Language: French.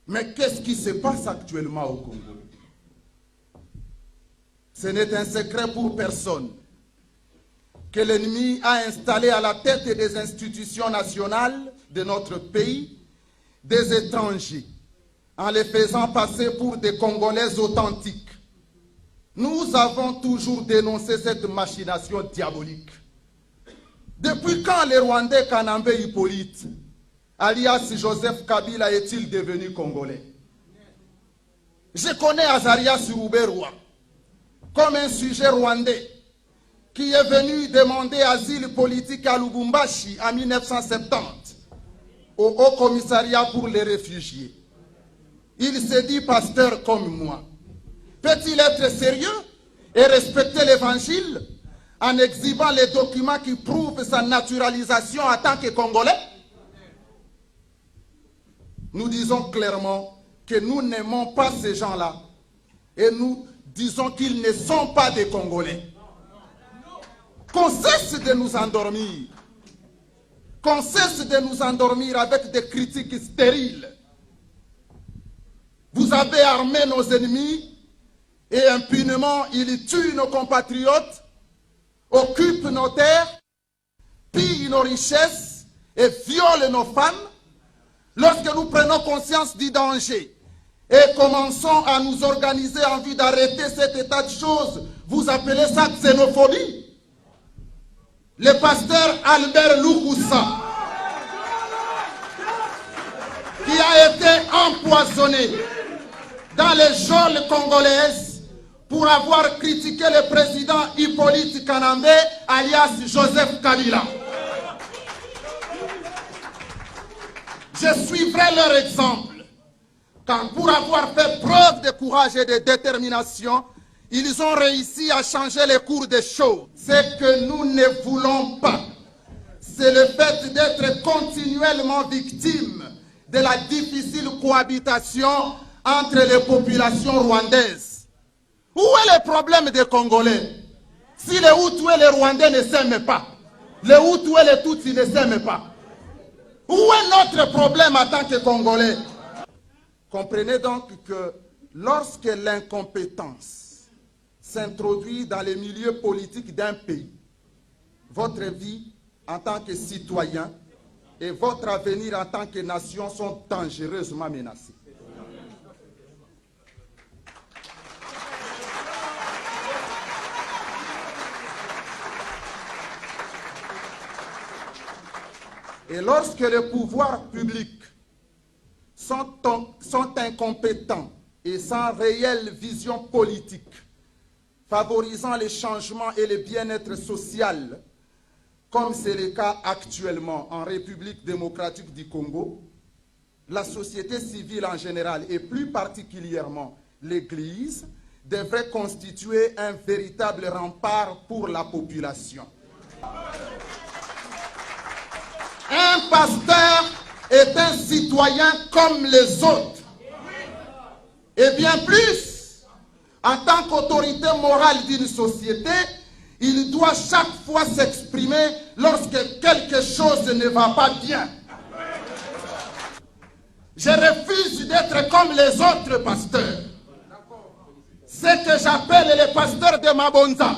Mais qu'est-ce qui se passe actuellement au Congo? Ce n'est un secret pour personne que l'ennemi a installé à la tête des institutions nationales de notre pays des étrangers, en les faisant passer pour des Congolais authentiques. Nous avons toujours dénoncé cette machination diabolique. Depuis quand le Rwandais Kanambe Hippolyte, alias Joseph Kabila, est-il devenu Congolais? Je connais Azarias Ruberwa comme un sujet rwandais qui est venu demander asile politique à Lubumbashi en 1970 au Haut Commissariat pour les réfugiés. Il se dit pasteur comme moi. Peut-il être sérieux et respecter l'évangile en exhibant les documents qui prouvent sa naturalisation en tant que Congolais? Nous disons clairement que nous n'aimons pas ces gens-là et nous disons qu'ils ne sont pas des Congolais. Qu'on cesse de nous endormir. Qu'on cesse de nous endormir avec des critiques stériles. Vous avez armé nos ennemis et impunément ils tuent nos compatriotes, occupent nos terres, pillent nos richesses et violent nos femmes. Lorsque nous prenons conscience du danger et commençons à nous organiser en vue d'arrêter cet état de choses, vous appelez ça xénophobie? Le pasteur Albert Loukoussa, qui a été empoisonné dans les geôles congolaises pour avoir critiqué le président Hippolyte Kanambe, alias Joseph Kabila. Je suivrai leur exemple, quand pour avoir fait preuve de courage et de détermination, ils ont réussi à changer les cours des choses. Ce que nous ne voulons pas, c'est le fait d'être continuellement victime de la difficile cohabitation entre les populations rwandaises. Où est le problème des Congolais? Si les Hutus et les Rwandais ne s'aiment pas, les Hutus et les Tutsis ne s'aiment pas, où est notre problème en tant que Congolais? Comprenez donc que lorsque l'incompétence s'introduit dans les milieux politiques d'un pays, votre vie en tant que citoyen et votre avenir en tant que nation sont dangereusement menacés. Et lorsque les pouvoirs publics sont incompétents et sans réelle vision politique, favorisant les changements et le bien-être social, comme c'est le cas actuellement en République démocratique du Congo, la société civile en général et plus particulièrement l'Église devrait constituer un véritable rempart pour la population. Un pasteur est un citoyen comme les autres. Et bien plus, en tant qu'autorité morale d'une société, il doit chaque fois s'exprimer lorsque quelque chose ne va pas bien. Je refuse d'être comme les autres pasteurs. Ce que j'appelle les pasteurs de Mabonza.